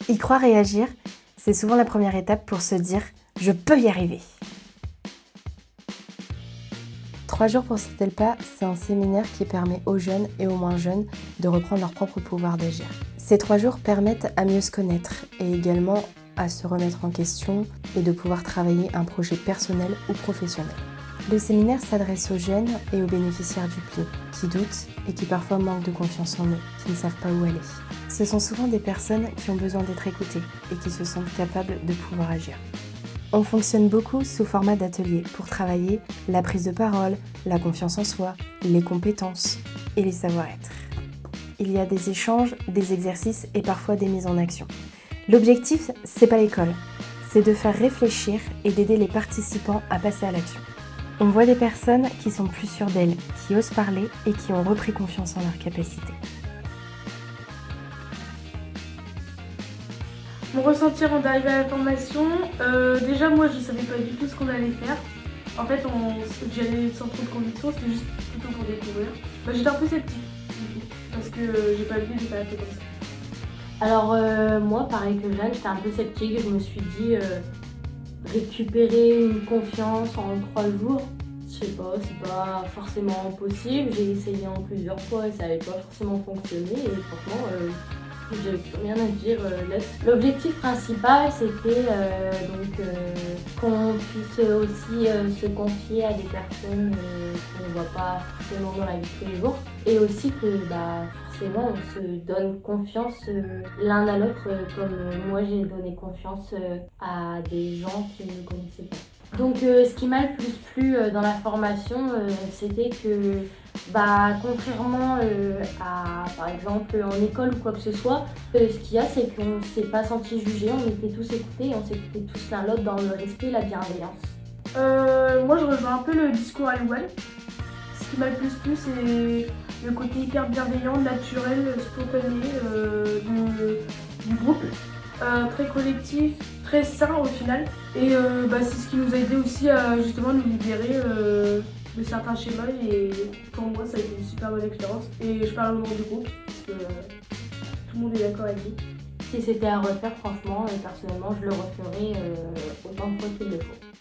Y croire et agir, c'est souvent la première étape pour se dire « je peux y arriver ». 3 jours pour sauter le pas, c'est un séminaire qui permet aux jeunes et aux moins jeunes de reprendre leur propre pouvoir d'agir. Ces 3 jours permettent à mieux se connaître et également à se remettre en question et de pouvoir travailler un projet personnel ou professionnel. Le séminaire s'adresse aux jeunes et aux bénéficiaires du PLI, qui doutent et qui parfois manquent de confiance en eux, qui ne savent pas où aller. Ce sont souvent des personnes qui ont besoin d'être écoutées et qui se sentent capables de pouvoir agir. On fonctionne beaucoup sous format d'atelier pour travailler la prise de parole, la confiance en soi, les compétences et les savoir-être. Il y a des échanges, des exercices et parfois des mises en action. L'objectif, c'est pas l'école, c'est de faire réfléchir et d'aider les participants à passer à l'action. On voit des personnes qui sont plus sûres d'elles, qui osent parler et qui ont repris confiance en leurs capacités. Mon ressenti avant d'arriver à la formation, déjà moi je savais pas du tout ce qu'on allait faire. En fait j'y allais sans trop de conviction, c'était juste plutôt pour découvrir. J'étais un peu sceptique du coup, parce que j'ai pas vu des faire comme ça. Alors moi, pareil que Jeanne, j'étais un peu sceptique et je me suis dit récupérer une confiance en 3 jours, je sais pas, c'est pas forcément possible. J'ai essayé en plusieurs fois et ça n'avait pas forcément fonctionné et franchement, j'ai plus rien à dire là-dessus. L'objectif principal, c'était qu'on puisse aussi se confier à des personnes qu'on ne voit pas forcément dans la vie de tous les jours et aussi que forcément on se donne confiance l'un à l'autre comme moi j'ai donné confiance à des gens qui ne me connaissaient pas. Donc ce qui m'a le plus plu dans la formation, c'était que contrairement à par exemple en école ou quoi que ce soit, ce qu'il y a c'est qu'on ne s'est pas senti jugé, on était tous écoutés et on s'écoutait tous l'un l'autre dans le respect et la bienveillance. Moi je rejoins un peu le discours à Louane. Ce qui m'a le plus plu c'est le côté hyper bienveillant, naturel, spontané du groupe. Très collectif, très sain au final. Et c'est ce qui nous a aidé aussi à justement nous libérer de certains schémas et pour moi ça a été une super bonne expérience. Et je parle au nom du groupe parce que tout le monde est d'accord avec nous. Si c'était à refaire, franchement, personnellement, je le referais autant de fois qu'il le faut.